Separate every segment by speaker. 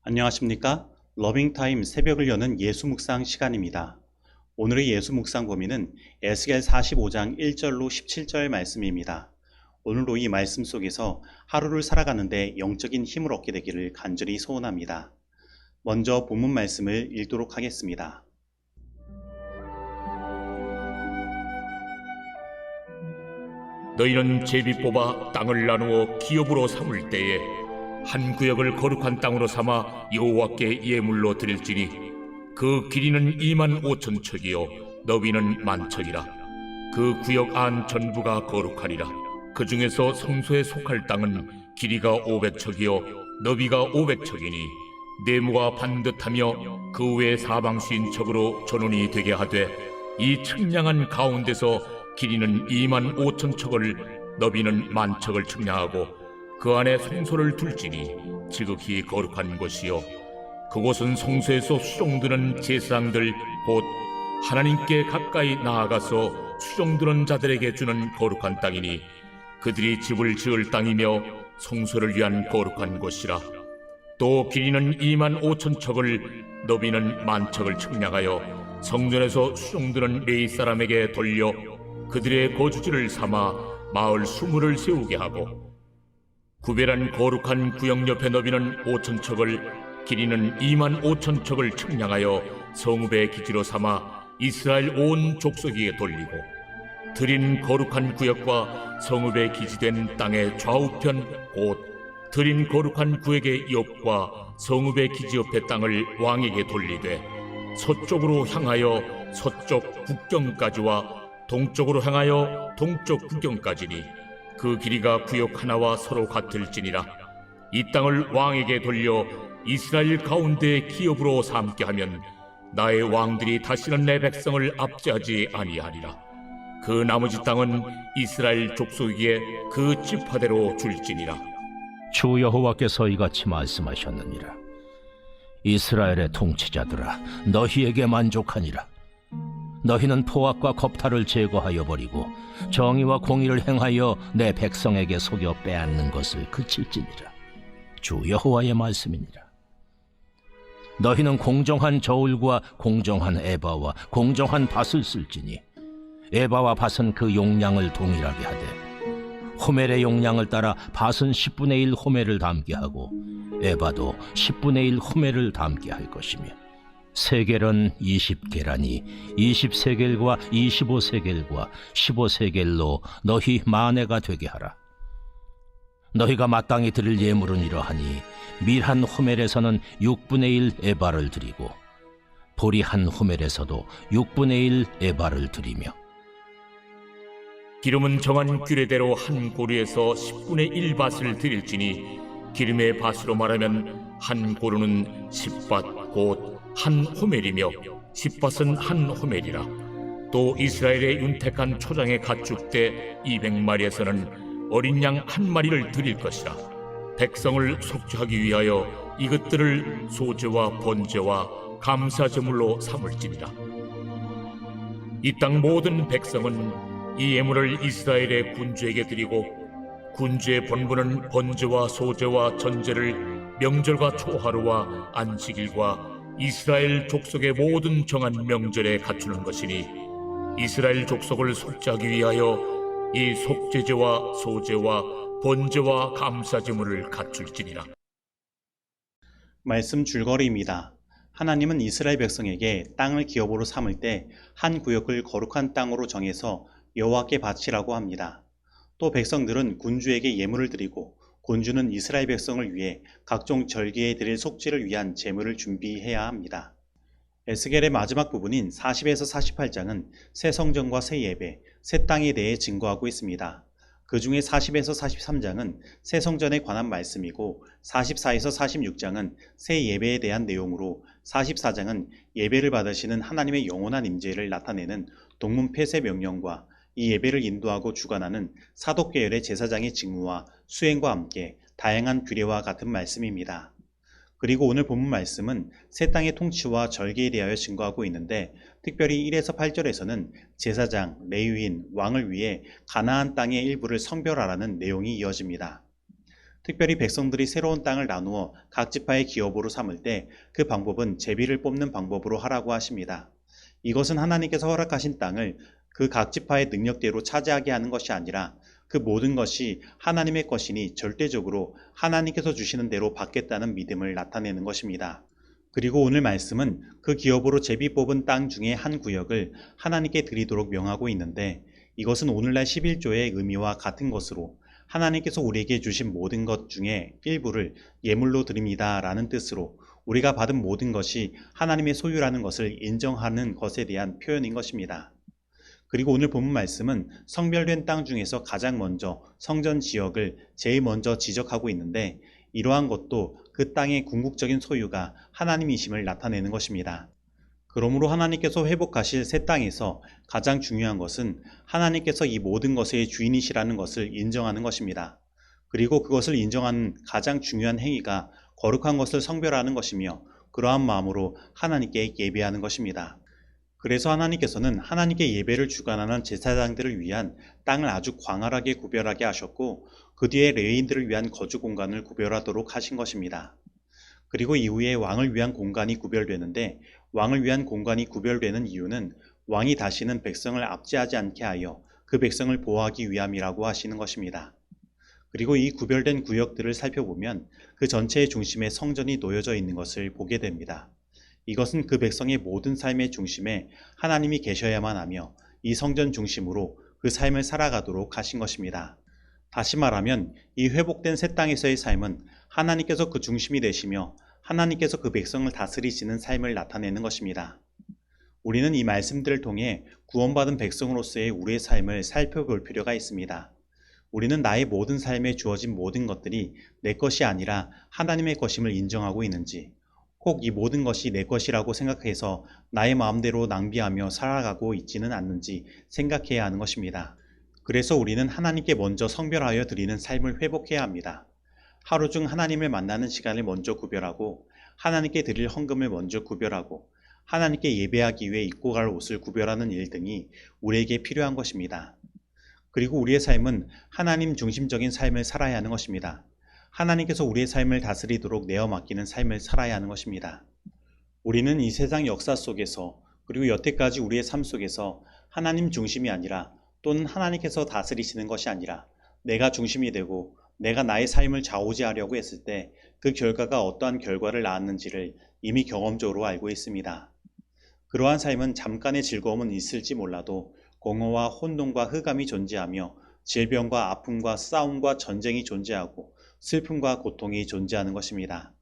Speaker 1: 안녕하십니까? 러빙타임 새벽을 여는 예수 묵상 시간입니다. 오늘의 예수 묵상 범위는 에스겔 45장 1절로 17절 말씀입니다. 오늘도 이 말씀 속에서 하루를 살아가는데 영적인 힘을 얻게 되기를 간절히 소원합니다. 먼저 본문 말씀을 읽도록 하겠습니다.
Speaker 2: 너희는 제비 뽑아 땅을 나누어 기업으로 삼을 때에 한 구역을 거룩한 땅으로 삼아 여호와께 예물로 드릴지니 그 길이는 25,000척이요 너비는 10,000척이라. 그 구역 안 전부가 거룩하리라. 그 중에서 성소에 속할 땅은 길이가 500척이요 너비가 500척이니 네모가 반듯하며 그 외 사방수인 척으로 전원이 되게 하되 이 측량한 가운데서 길이는 25,000척을 너비는 10,000척을 측량하고 그 안에 성소를 둘지니 지극히 거룩한 곳이요 그곳은 성소에서 수종드는 제사장들 곧 하나님께 가까이 나아가서 수종드는 자들에게 주는 거룩한 땅이니 그들이 집을 지을 땅이며 성소를 위한 거룩한 곳이라. 또 길이는 25,000척을 너비는 10,000척을 측량하여 성전에서 수종드는 레위 사람에게 돌려 그들의 거주지를 삼아 마을 20을 세우게 하고 구별한 거룩한 구역 옆에 너비는 5,000척을 길이는 25,000척을 측량하여 성읍의 기지로 삼아 이스라엘 온 족속에게 돌리고 드린 거룩한 구역과 성읍의 기지된 땅의 좌우편 곧 드린 거룩한 구역의 옆과 성읍의 기지 옆의 땅을 왕에게 돌리되 서쪽으로 향하여 서쪽 국경까지와 동쪽으로 향하여 동쪽 국경까지니 그 길이가 구역 하나와 서로 같을지니라. 이 땅을 왕에게 돌려 이스라엘 가운데 기업으로 삼게 하면 나의 왕들이 다시는 내 백성을 압제하지 아니하리라. 그 나머지 땅은 이스라엘 족속에게 그 지파대로 줄지니라.
Speaker 3: 주 여호와께서 이같이 말씀하셨느니라. 이스라엘의 통치자들아, 너희에게 만족하니라. 너희는 포악과 겁탈을 제거하여 버리고 정의와 공의를 행하여 내 백성에게 속여 빼앗는 것을 그칠지니라. 주 여호와의 말씀이니라. 너희는 공정한 저울과 공정한 에바와 공정한 밭을 쓸지니 에바와 밭은 그 용량을 동일하게 하되 호멜의 용량을 따라 밭은 10분의 1 호멜을 담게 하고 에바도 10분의 1 호멜을 담게 할 것이며 세겔은 20계란이 20세겔과 25세겔과 15세겔로 너희 만회가 되게 하라. 너희가 마땅히 드릴 예물은 이러하니 밀 한 호멜에서는 6분의 1 에바를 드리고 보리 한 호멜에서도 6분의 1 에바를 드리며
Speaker 2: 기름은 정한 규례대로 한 고루에서 10분의 1밭을 드릴지니 기름의 밭으로 말하면 한 고루는 10밭 곧 한 호멜이며 10밭은 한 호멜이라. 또 이스라엘의 윤택한 초장의 가축대 200마리에서는 어린 양 한 마리를 드릴 것이라. 백성을 속죄하기 위하여 이것들을 소제와 번제와 감사제물로 삼을지니라. 이 땅 모든 백성은 이 예물을 이스라엘의 군주에게 드리고 군주의 본분은 번제와 소제와 전제를 명절과 초하루와 안식일과 이스라엘 족속의 모든 정한 명절에 갖추는 것이니 이스라엘 족속을 속죄하기 위하여 이 속죄제와 소제와 번제와 감사제물을 갖출지니라.
Speaker 1: 말씀 줄거리입니다. 하나님은 이스라엘 백성에게 땅을 기업으로 삼을 때 한 구역을 거룩한 땅으로 정해서 여호와께 바치라고 합니다. 또 백성들은 군주에게 예물을 드리고 군주는 이스라엘 백성을 위해 각종 절기에 드릴 속죄를 위한 제물을 준비해야 합니다. 에스겔의 마지막 부분인 40에서 48장은 새 성전과 새 예배, 새 땅에 대해 증거하고 있습니다. 그 중에 40에서 43장은 새 성전에 관한 말씀이고 44에서 46장은 새 예배에 대한 내용으로 44장은 예배를 받으시는 하나님의 영원한 임재를 나타내는 동문 폐쇄 명령과 이 예배를 인도하고 주관하는 사독계열의 제사장의 직무와 수행과 함께 다양한 규례와 같은 말씀입니다. 그리고 오늘 본문 말씀은 새 땅의 통치와 절기에 대하여 증거하고 있는데 특별히 1에서 8절에서는 제사장, 레위인, 왕을 위해 가나안 땅의 일부를 성별하라는 내용이 이어집니다. 특별히 백성들이 새로운 땅을 나누어 각 지파의 기업으로 삼을 때 그 방법은 제비를 뽑는 방법으로 하라고 하십니다. 이것은 하나님께서 허락하신 땅을 그 각 지파의 능력대로 차지하게 하는 것이 아니라 그 모든 것이 하나님의 것이니 절대적으로 하나님께서 주시는 대로 받겠다는 믿음을 나타내는 것입니다. 그리고 오늘 말씀은 그 기업으로 제비 뽑은 땅 중에 한 구역을 하나님께 드리도록 명하고 있는데, 이것은 오늘날 11조의 의미와 같은 것으로 하나님께서 우리에게 주신 모든 것 중에 일부를 예물로 드립니다 라는 뜻으로 우리가 받은 모든 것이 하나님의 소유라는 것을 인정하는 것에 대한 표현인 것입니다. 그리고 오늘 본문 말씀은 성별된 땅 중에서 가장 먼저 성전 지역을 제일 먼저 지적하고 있는데, 이러한 것도 그 땅의 궁극적인 소유가 하나님이심을 나타내는 것입니다. 그러므로 하나님께서 회복하실 새 땅에서 가장 중요한 것은 하나님께서 이 모든 것의 주인이시라는 것을 인정하는 것입니다. 그리고 그것을 인정하는 가장 중요한 행위가 거룩한 것을 성별하는 것이며, 그러한 마음으로 하나님께 예배하는 것입니다. 그래서 하나님께서는 하나님께 예배를 주관하는 제사장들을 위한 땅을 아주 광활하게 구별하게 하셨고, 그 뒤에 레위인들을 위한 거주 공간을 구별하도록 하신 것입니다. 그리고 이후에 왕을 위한 공간이 구별되는데, 왕을 위한 공간이 구별되는 이유는 왕이 다시는 백성을 압제하지 않게 하여 그 백성을 보호하기 위함이라고 하시는 것입니다. 그리고 이 구별된 구역들을 살펴보면 그 전체의 중심에 성전이 놓여져 있는 것을 보게 됩니다. 이것은 그 백성의 모든 삶의 중심에 하나님이 계셔야만 하며 이 성전 중심으로 그 삶을 살아가도록 하신 것입니다. 다시 말하면 이 회복된 새 땅에서의 삶은 하나님께서 그 중심이 되시며 하나님께서 그 백성을 다스리시는 삶을 나타내는 것입니다. 우리는 이 말씀들을 통해 구원받은 백성으로서의 우리의 삶을 살펴볼 필요가 있습니다. 우리는 나의 모든 삶에 주어진 모든 것들이 내 것이 아니라 하나님의 것임을 인정하고 있는지, 꼭 이 모든 것이 내 것이라고 생각해서 나의 마음대로 낭비하며 살아가고 있지는 않는지 생각해야 하는 것입니다. 그래서 우리는 하나님께 먼저 성별하여 드리는 삶을 회복해야 합니다. 하루 중 하나님을 만나는 시간을 먼저 구별하고, 하나님께 드릴 헌금을 먼저 구별하고, 하나님께 예배하기 위해 입고 갈 옷을 구별하는 일 등이 우리에게 필요한 것입니다. 그리고 우리의 삶은 하나님 중심적인 삶을 살아야 하는 것입니다. 하나님께서 우리의 삶을 다스리도록 내어 맡기는 삶을 살아야 하는 것입니다. 우리는 이 세상 역사 속에서, 그리고 여태까지 우리의 삶 속에서 하나님 중심이 아니라, 또는 하나님께서 다스리시는 것이 아니라 내가 중심이 되고 내가 나의 삶을 좌우지하려고 했을 때 그 결과가 어떠한 결과를 낳았는지를 이미 경험적으로 알고 있습니다. 그러한 삶은 잠깐의 즐거움은 있을지 몰라도 공허와 혼돈과 흑암이 존재하며 질병과 아픔과 싸움과 전쟁이 존재하고 슬픔과 고통이 존재하는 것입니다.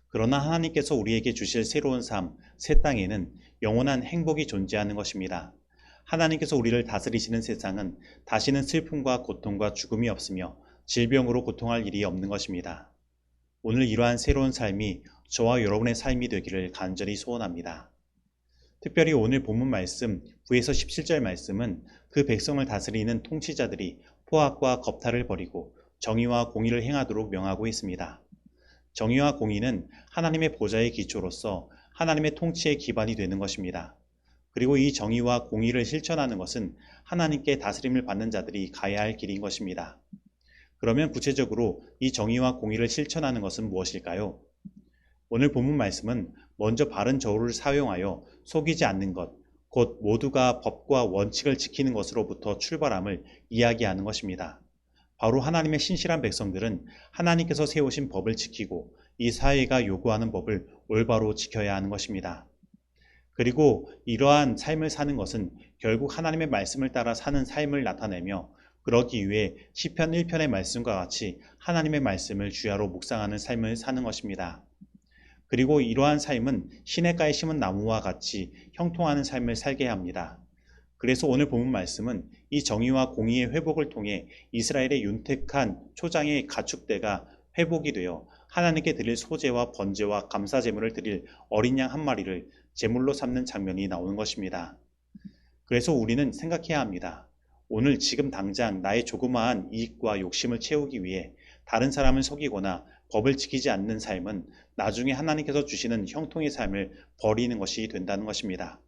Speaker 1: 그러나 하나님께서 우리에게 주실 새로운 삶, 새 땅에는 영원한 행복이 존재하는 것입니다. 하나님께서 우리를 다스리시는 세상은 다시는 슬픔과 고통과 죽음이 없으며 질병으로 고통할 일이 없는 것입니다. 오늘 이러한 새로운 삶이 저와 여러분의 삶이 되기를 간절히 소원합니다. 특별히 오늘 본문 말씀 9에서 17절 말씀은 그 백성을 다스리는 통치자들이 포악과 겁탈을 버리고 정의와 공의를 행하도록 명하고 있습니다. 정의와 공의는 하나님의 보좌의 기초로서 하나님의 통치의 기반이 되는 것입니다. 그리고 이 정의와 공의를 실천하는 것은 하나님께 다스림을 받는 자들이 가야 할 길인 것입니다. 그러면 구체적으로 이 정의와 공의를 실천하는 것은 무엇일까요? 오늘 본문 말씀은 먼저 바른 저울을 사용하여 속이지 않는 것, 곧 모두가 법과 원칙을 지키는 것으로부터 출발함을 이야기하는 것입니다. 바로 하나님의 신실한 백성들은 하나님께서 세우신 법을 지키고 이 사회가 요구하는 법을 올바로 지켜야 하는 것입니다. 그리고 이러한 삶을 사는 것은 결국 하나님의 말씀을 따라 사는 삶을 나타내며, 그러기 위해 시편 1편의 말씀과 같이 하나님의 말씀을 주야로 묵상하는 삶을 사는 것입니다. 그리고 이러한 삶은 시냇가에 심은 나무와 같이 형통하는 삶을 살게 합니다. 그래서 오늘 본문 말씀은 이 정의와 공의의 회복을 통해 이스라엘의 윤택한 초장의 가축대가 회복이 되어 하나님께 드릴 소제와 번제와 감사제물을 드릴 어린 양 한 마리를 제물로 삼는 장면이 나오는 것입니다. 그래서 우리는 생각해야 합니다. 오늘 지금 당장 나의 조그마한 이익과 욕심을 채우기 위해 다른 사람을 속이거나 법을 지키지 않는 삶은 나중에 하나님께서 주시는 형통의 삶을 버리는 것이 된다는 것입니다.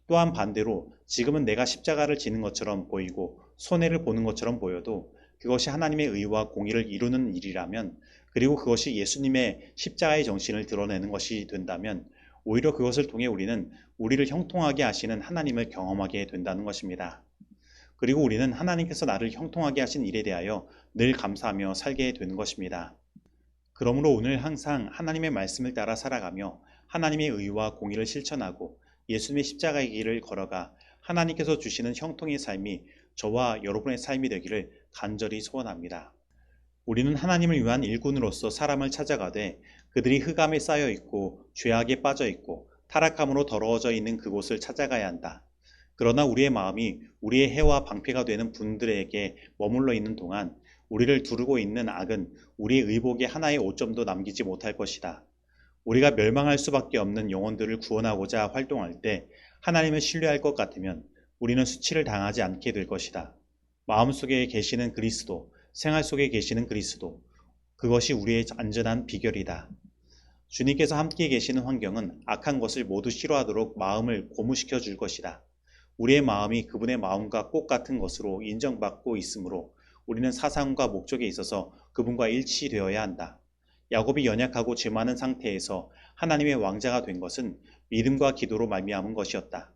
Speaker 1: 또한 반대로 지금은 내가 십자가를 지는 것처럼 보이고 손해를 보는 것처럼 보여도 그것이 하나님의 의와 공의를 이루는 일이라면, 그리고 그것이 예수님의 십자가의 정신을 드러내는 것이 된다면 오히려 그것을 통해 우리는 우리를 형통하게 하시는 하나님을 경험하게 된다는 것입니다. 그리고 우리는 하나님께서 나를 형통하게 하신 일에 대하여 늘 감사하며 살게 되는 것입니다. 그러므로 오늘 항상 하나님의 말씀을 따라 살아가며 하나님의 의와 공의를 실천하고 예수님의 십자가의 길을 걸어가 하나님께서 주시는 형통의 삶이 저와 여러분의 삶이 되기를 간절히 소원합니다. 우리는 하나님을 위한 일꾼으로서 사람을 찾아가되 그들이 흑암에 쌓여 있고 죄악에 빠져 있고 타락함으로 더러워져 있는 그곳을 찾아가야 한다. 그러나 우리의 마음이 우리의 해와 방패가 되는 분들에게 머물러 있는 동안 우리를 두르고 있는 악은 우리의 의복에 하나의 오점도 남기지 못할 것이다. 우리가 멸망할 수밖에 없는 영혼들을 구원하고자 활동할 때 하나님을 신뢰할 것 같으면 우리는 수치를 당하지 않게 될 것이다. 마음속에 계시는 그리스도, 생활 속에 계시는 그리스도, 그것이 우리의 안전한 비결이다. 주님께서 함께 계시는 환경은 악한 것을 모두 싫어하도록 마음을 고무시켜 줄 것이다. 우리의 마음이 그분의 마음과 꽃 같은 것으로 인정받고 있으므로 우리는 사상과 목적에 있어서 그분과 일치되어야 한다. 야곱이 연약하고 죄 많은 상태에서 하나님의 왕자가 된 것은 믿음과 기도로 말미암은 것이었다.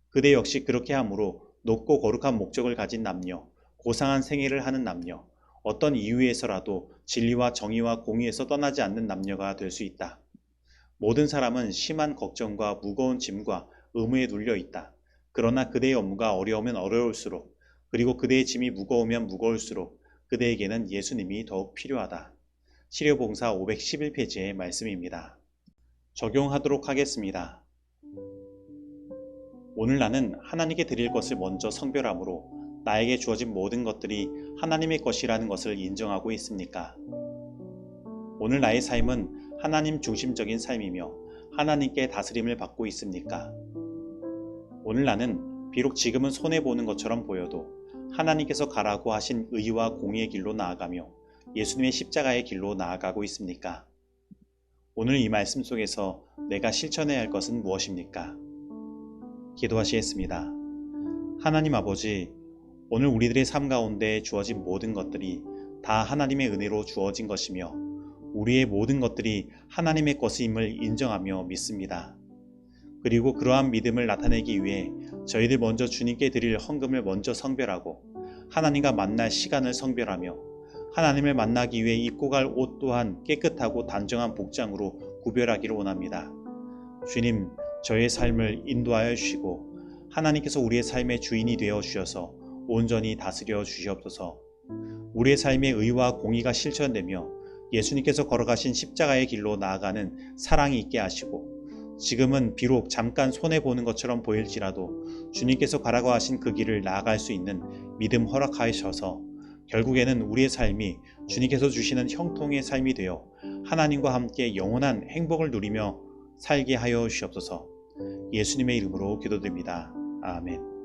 Speaker 1: 그대 역시 그렇게 함으로 높고 거룩한 목적을 가진 남녀, 고상한 생애를 하는 남녀, 어떤 이유에서라도 진리와 정의와 공의에서 떠나지 않는 남녀가 될 수 있다. 모든 사람은 심한 걱정과 무거운 짐과 의무에 눌려 있다. 그러나 그대의 업무가 어려우면 어려울수록, 그리고 그대의 짐이 무거우면 무거울수록 그대에게는 예수님이 더욱 필요하다. 치료봉사 511페이지의 말씀입니다. 적용하도록 하겠습니다. 오늘 나는 하나님께 드릴 것을 먼저 성별함으로 나에게 주어진 모든 것들이 하나님의 것이라는 것을 인정하고 있습니까? 오늘 나의 삶은 하나님 중심적인 삶이며 하나님께 다스림을 받고 있습니까? 오늘 나는 비록 지금은 손해보는 것처럼 보여도 하나님께서 가라고 하신 의와 공의의 길로 나아가며 예수님의 십자가의 길로 나아가고 있습니까? 오늘 이 말씀 속에서 내가 실천해야 할 것은 무엇입니까? 기도하시겠습니다. 하나님 아버지, 오늘 우리들의 삶 가운데 주어진 모든 것들이 다 하나님의 은혜로 주어진 것이며 우리의 모든 것들이 하나님의 것임을 인정하며 믿습니다. 그리고 그러한 믿음을 나타내기 위해 저희들 먼저 주님께 드릴 헌금을 먼저 성별하고 하나님과 만날 시간을 성별하며 하나님을 만나기 위해 입고 갈 옷 또한 깨끗하고 단정한 복장으로 구별하기를 원합니다. 주님, 저의 삶을 인도하여 주시고 하나님께서 우리의 삶의 주인이 되어 주셔서 온전히 다스려 주시옵소서. 우리의 삶의 의와 공의가 실천되며 예수님께서 걸어가신 십자가의 길로 나아가는 사랑이 있게 하시고 지금은 비록 잠깐 손해보는 것처럼 보일지라도 주님께서 가라고 하신 그 길을 나아갈 수 있는 믿음 허락하셔서 결국에는 우리의 삶이 주님께서 주시는 형통의 삶이 되어 하나님과 함께 영원한 행복을 누리며 살게 하여 주시옵소서. 예수님의 이름으로 기도드립니다. 아멘.